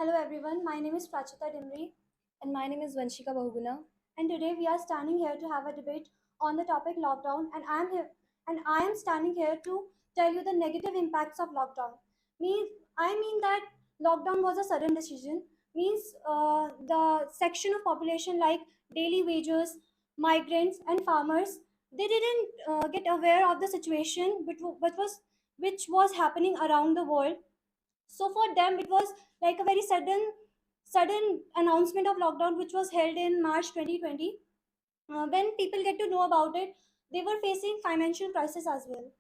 Hello everyone, my name is Prachita Dimri. And my name is Vanshika Bahuguna. And today we are standing here to have a debate on the topic lockdown. And I am standing here to tell you the negative impacts of lockdown. I mean that lockdown was a sudden decision. The section of population like daily wagers, migrants, and farmers, they didn't get aware of the situation which was happening around the world. So for them it was like a very sudden announcement of lockdown which was held in March 2020. When people get to know about it, they were facing financial crisis as well.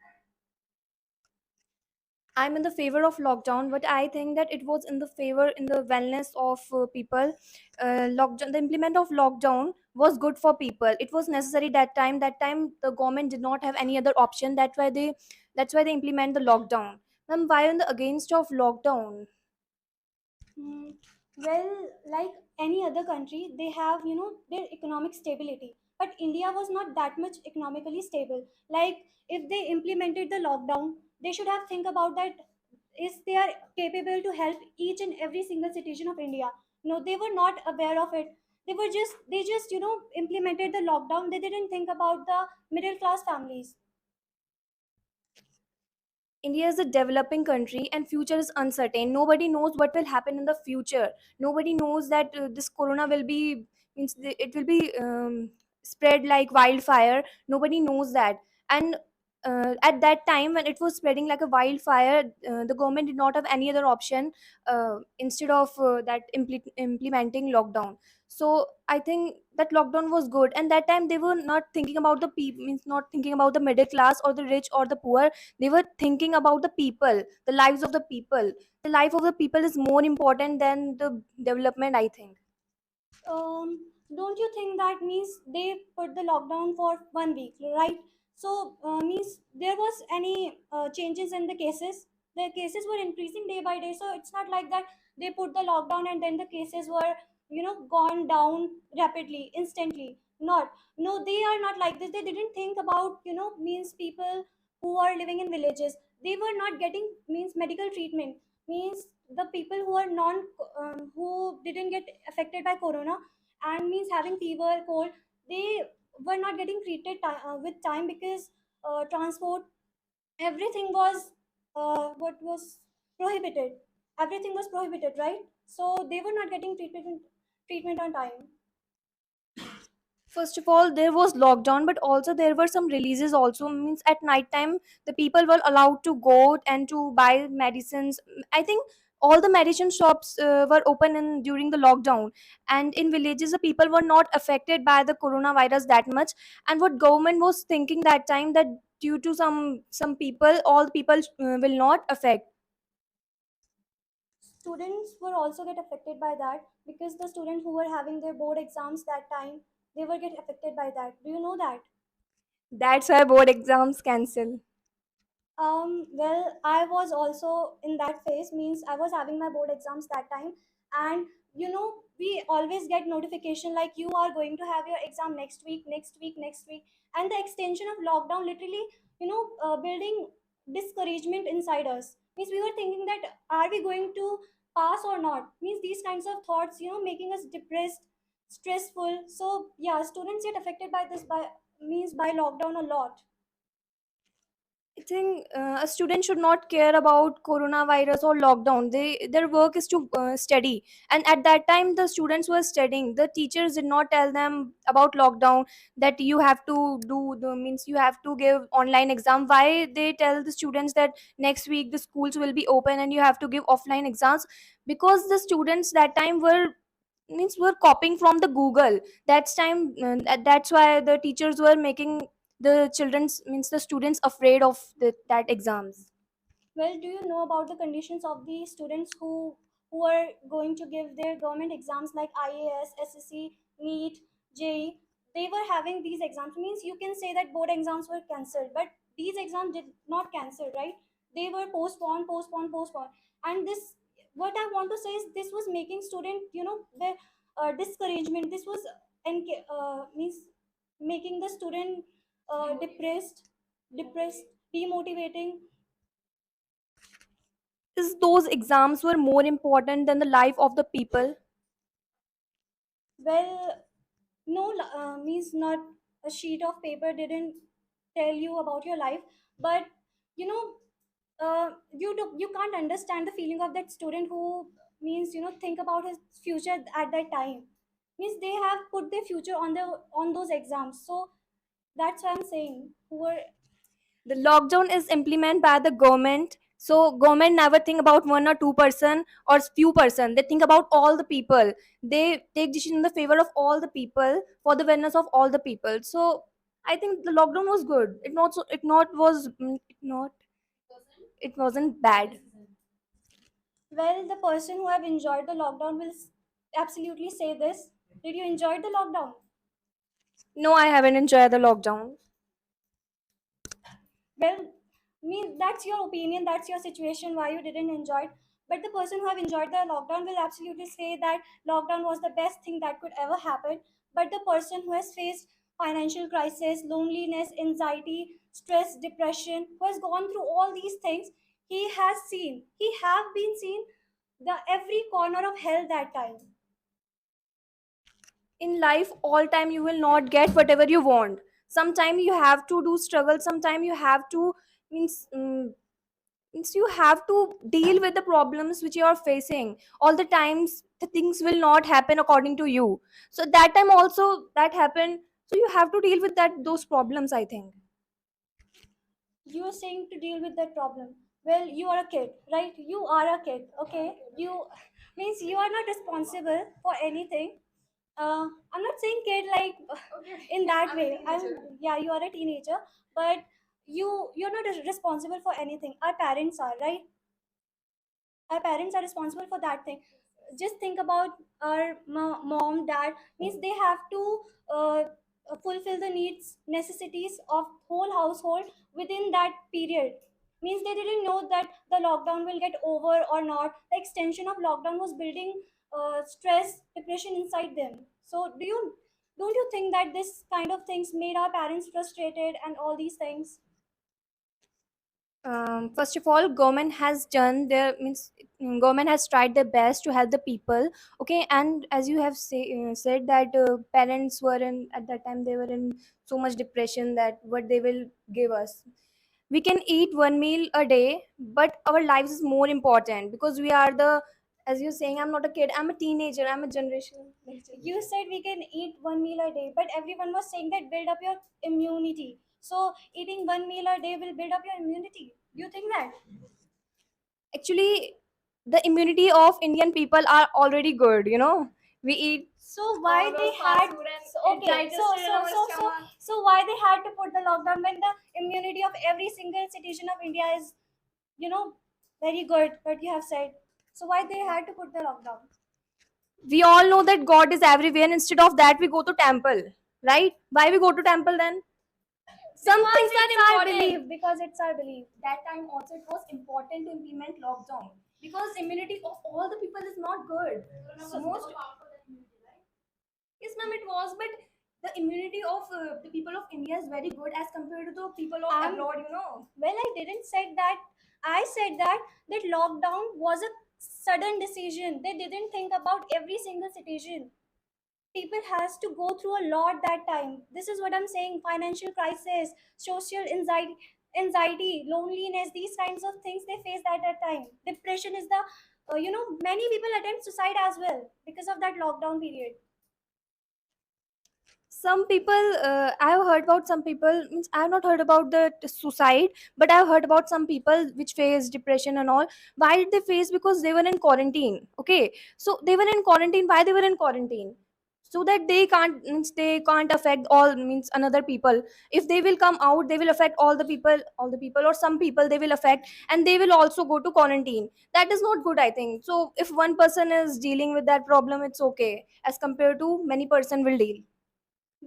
I'm in the favor of lockdown, but I think that it was in the favor in the wellness of people. Lockdown, the implement of lockdown was good for people. It was necessary that time. That time the government did not have any other option. That's why they implement the lockdown. Then why on the against of lockdown? Hmm. Well, like any other country, they have, their economic stability. But India was not that much economically stable. Like if they implemented the lockdown, they should have think about that is they are capable to help each and every single citizen of India. No, they were not aware of it. They just implemented the lockdown. They didn't think about the middle class families. India is a developing country and future is uncertain. Nobody knows what will happen in the future. Nobody knows that this corona will be it will be spread like wildfire. Nobody knows that. And at that time when it was spreading like a wildfire, the government did not have any other option instead of implementing lockdown. So I think that lockdown was good, and that time they were not thinking about the people, means not thinking about the middle class or the rich or the poor. They were thinking about the people, the lives of the people. The life of the people is more important than the development, I think. Don't you think that means they put the lockdown for 1 week, right? So means there was any changes in the cases. The cases were increasing day by day, so it's not like that they put the lockdown and then the cases were gone down rapidly instantly. Not, no, they are not like this. They didn't think about means people who are living in villages. They were not getting means medical treatment. Means the people who are non who didn't get affected by corona and means having fever cold, they were not getting treated with time because transport, everything was what was prohibited. Everything was prohibited, right? So they were not getting treatment on time. First of all, there was lockdown, but also there were some releases also. Means at night time the people were allowed to go and to buy medicines. I think all the medicine shops were open in during the lockdown, and in villages the people were not affected by the coronavirus that much. And what government was thinking that time, that due to some people, all the people will not affect. Students were also get affected by that because the students who were having their board exams that time, they were get affected by that. Do you know that? That's why board exams cancel. Well, I was also in that phase, means I was having my board exams that time. And we always get notification like you are going to have your exam next week, next week, next week. And the extension of lockdown literally, building discouragement inside us. Means we were thinking that are we going to pass or not? Means these kinds of thoughts, making us depressed, stressful. So yeah, students get affected by this by lockdown a lot. I think a student should not care about coronavirus or lockdown. Their work is to study, and at that time the students were studying. The teachers did not tell them about lockdown, that you have to do the means you have to give online exam. Why they tell the students that next week the schools will be open and you have to give offline exams? Because the students that time were copying from the Google. That's why the teachers were making the children's means the students afraid of that exams. Well, do you know about the conditions of the students who are going to give their government exams like IAS, SSC, NEET, JEE? They were having these exams. Means you can say that board exams were cancelled, but these exams did not cancel, right? They were postponed, postponed, postponed. And this, what I want to say is, this was making student, the discouragement. This was means making the student depressed, demotivating. Is those exams were more important than the life of the people? Well, no, means not a sheet of paper didn't tell you about your life, but you know, you can't understand the feeling of that student who means think about his future at that time. Means they have put their future on those exams. So that's why I'm saying who were. The lockdown is implemented by the government, so government never think about one or two person or few person. They think about all the people. They take decision in the favor of all the people for the wellness of all the people. So I think the lockdown was good. It wasn't bad. Well, the person who have enjoyed the lockdown will absolutely say this. Did you enjoy the lockdown? No, I haven't enjoyed the lockdown. Well, that's your opinion, that's your situation why you didn't enjoy it. But the person who have enjoyed the lockdown will absolutely say that lockdown was the best thing that could ever happen. But the person who has faced financial crisis, loneliness, anxiety, stress, depression, who has gone through all these things, he have been seen the every corner of hell that time. In life all time you will not get whatever you want. Sometime you have to do struggle, sometime you have to means means you have to deal with the problems which you are facing. All the times the things will not happen according to you, so that time also that happened, so you have to deal with that those problems, I think. You are saying to deal with that problem. Well, you are a kid, right? You are a kid, okay? You means you are not responsible for anything. I'm not saying kid like in that way. Yeah, you are a teenager, but you're not responsible for anything. Our parents are, right? Our parents are responsible for that thing. Just think about our mom, dad, means they have to uh, fulfill the needs, necessities of whole household within that period. Means they didn't know that the lockdown will get over or not. The extension of lockdown was building stress, depression inside them. So don't you think that this kind of things made our parents frustrated and all these things? First of all, government has done their means government has tried their best to help the people. Okay, and as you have said that parents were in at that time they were in so much depression that what they will give us. We can eat one meal a day, but our lives is more important because we are the, as you're saying, I'm not a kid, I'm a teenager, I'm a generation next You generation. said we can eat one meal a day, but everyone was saying that build up your immunity. So eating one meal a day will build up your immunity. Do you think that? Actually, the immunity of Indian people are already good, we eat So why they had so why they had to put the lockdown when the immunity of every single citizen of India is you know very good, but you have said. So why they had to put the lockdown? we all know that God is everywhere. Instead of that we go to temple, right? Why we go to temple then? Some things are important. Because it's our belief. That time also it was important to implement lockdown because immunity of all the people is not good. So most, yes ma'am, it was, but the immunity of the people of India is very good as compared to the people of I'm abroad. Well, I didn't said that. I said that lockdown was a sudden decision. They didn't think about every single citizen. People has to go through a lot that time. This is what I'm saying. Financial crisis, social anxiety, loneliness, these kinds of things they faced at that time. Depression is the many people attempt suicide as well because of that lockdown period. Some people, I have heard about some people, means I have not heard about the suicide, but I have heard about some people which face depression and all. Why did they face? Because they were in quarantine. Okay, so they were in quarantine. Why they were in quarantine? So that they can't, means they can't affect all, means another people. If they will come out, they will affect all the people, or some people they will affect, and they will also go to quarantine. That is not good, I think. So if one person is dealing with that problem, it's okay as compared to many person will deal.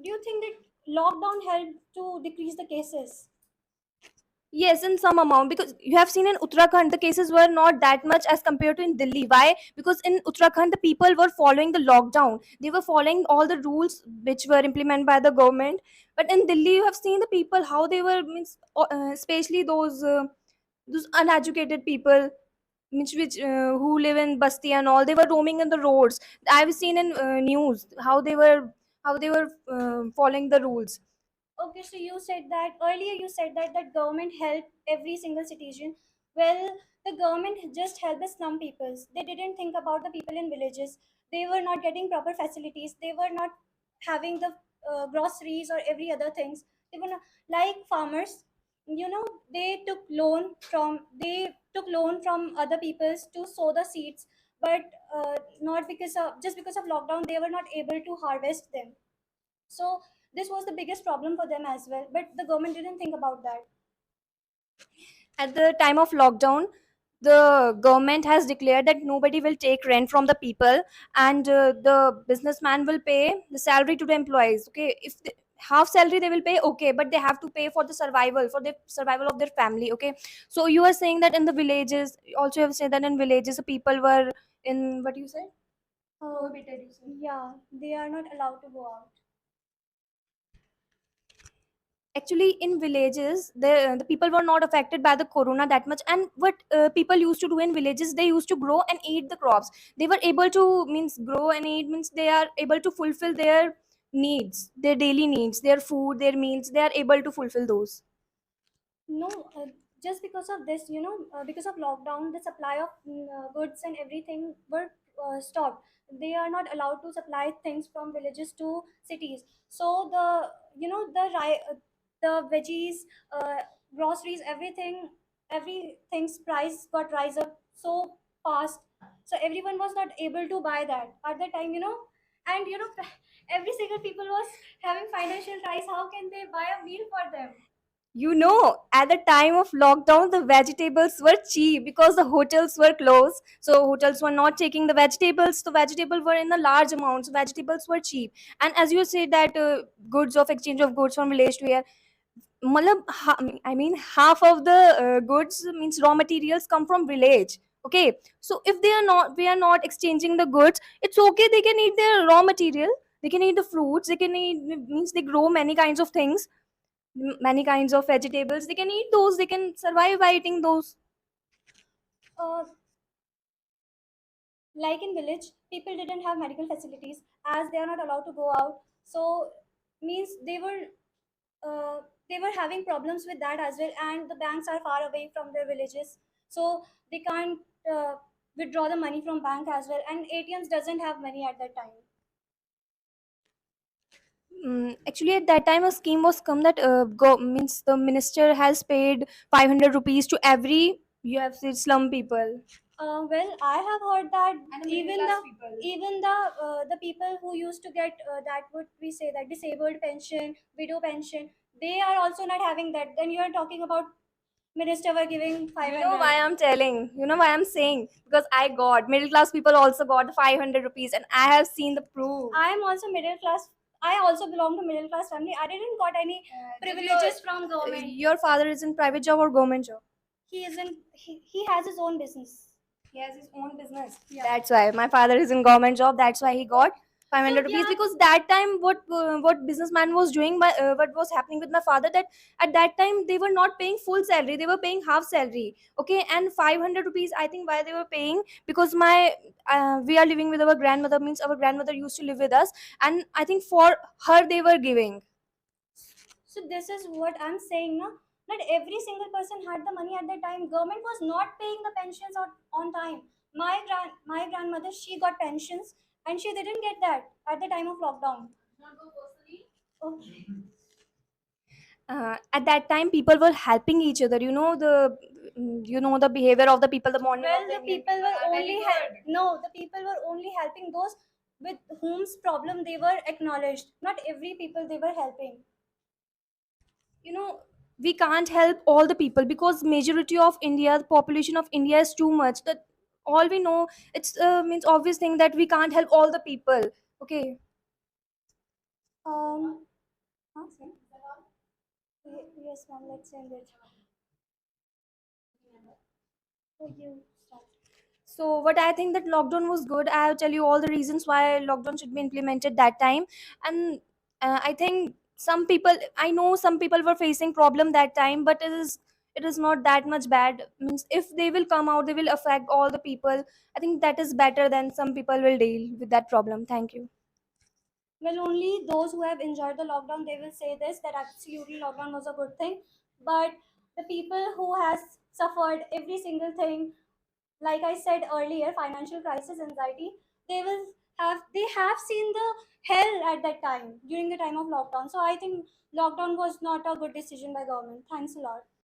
Do you think that lockdown helped to decrease the cases? Yes, in some amount, because you have seen in Uttarakhand the cases were not that much as compared to in Delhi. Why? Because in Uttarakhand the people were following the lockdown. They were following all the rules which were implemented by the government. But in Delhi, you have seen the people how they were, means especially those uneducated people. which who live in Basti and all, they were roaming in the roads. I've seen in news how they were following the rules. Okay, so you said that earlier, you said that government helped every single citizen. Well, the government just helped the slum peoples. They didn't think about the people in villages. They were not getting proper facilities. They were not having the groceries or every other things. They were not, like farmers. You know, they took loan from other peoples to sow the seeds, but not because of just because of lockdown they were not able to harvest them. So this was the biggest problem for them as well, but the government didn't think about that. At the time of lockdown, the government has declared that nobody will take rent from the people, and the businessman will pay the salary to the employees. Okay, if half salary they will pay, okay, but they have to pay for the survival of their family. Okay, so you are saying that in the villages also, you have said that in villages the people were in, what you said, Uh, prohibited, you said. yeah, they are not allowed to go out. Actually, in villages, the people were not affected by the corona that much. And what people used to do in villages, they used to grow and eat the crops. They were able to, means, grow and eat, means they are able to fulfill their needs, their daily needs, their food, their meals, they are able to fulfill those. No, just because of this, because of lockdown, the supply of goods and everything were stopped. They are not allowed to supply things from villages to cities. So the veggies, uh, groceries, everything's price got rise up so fast. So everyone was not able to buy that at the time, and every single people was having financial ties. How can they buy a meal for them? You know, at the time of lockdown, the vegetables were cheap because the hotels were closed. So hotels were not taking the vegetables. The vegetables were in a large amounts. Vegetables were cheap. And as you said that goods of exchange of goods from village to here, I mean half of the goods, means raw materials, come from village. Okay, so if we are not exchanging the goods, it's okay. They can eat their raw material. They can eat the fruits. They can eat, means they grow many kinds of things, many kinds of vegetables. They can eat those. They can survive by eating those. Uh, like in village, people didn't have medical facilities as they are not allowed to go out. So means they were having problems with that as well, and the banks are far away from their villages, so they can't withdraw the money from bank as well, and ATMs doesn't have money at that time. Actually, at that time, a scheme was come that means the minister has paid 500 rupees to every, you have said, slum people. Well, I have heard that And the middle even class the people. even the people who used to get that, would we say, that disabled pension, widow pension, they are also not having that. Then you are talking about minister were giving You know why 500. I'm telling? You know why I'm saying? Because I got middle class people also got 500 rupees, and I have seen the proof. I am also middle class. I also belong to middle class family. I didn't got any privileges from government. Your father is in private job or government job? He isn't. He has his own business. He has his own business. Yeah. That's why my father is in government job. That's why he got So 500 rupees. yeah, Because that time, what businessman was doing, what was happening with my father, that at that time they were not paying full salary. They were paying half salary. Okay, and 500 rupees. I think why they were paying, because my we are living with our grandmother. Means our grandmother used to live with us, and I think for her they were giving. so this is what I'm saying, na. Not every single person had the money at that time. Government was not paying the pensions on time. My grandmother, she got pensions, and she didn't get that at the time of lockdown. Okay. At that time people were helping each other. You know the behavior of the people, the morning Well, of the the Indian people people were are very only good. no, the people were only helping those with whom's problem they were acknowledged. Not every people they were helping. you know we can't help all the people because majority of India, the population of India is too much. That all we know, it's means obvious thing that we can't help all the people. Okay. Um, huh? Yes, ma'am. Let's end it. So you start. So what I think that lockdown was good. I'll tell you all the reasons why lockdown should be implemented that time. And I think some people, I know some people were facing problem that time, but it is it is not that much bad. Means if they will come out, they will affect all the people. I think that is better than some people will deal with that problem. Thank you. Well, only those who have enjoyed the lockdown, they will say this, that absolutely lockdown was a good thing. But the people who has suffered every single thing, like I said earlier, financial crisis, anxiety, they have seen the hell at that time during the time of lockdown. So I think lockdown was not a good decision by government. Thanks a lot.